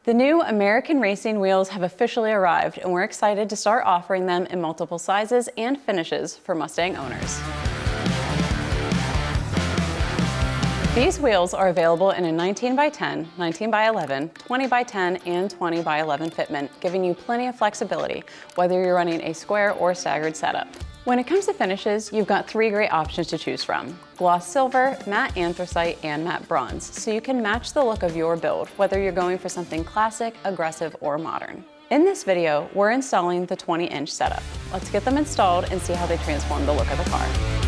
The new American Racing wheels have officially arrived, and we're excited to start offering them in multiple sizes and finishes for Mustang owners. These wheels are available in a 19x10, 19x11, 20x10, and 20x11 fitment, giving you plenty of flexibility, whether you're running a square or staggered setup. When it comes to finishes, you've got 3 great options to choose from: gloss silver, matte anthracite, and matte bronze, so you can match the look of your build, whether you're going for something classic, aggressive, or modern. In this video, we're installing the 20-inch setup. Let's get them installed and see how they transform the look of the car.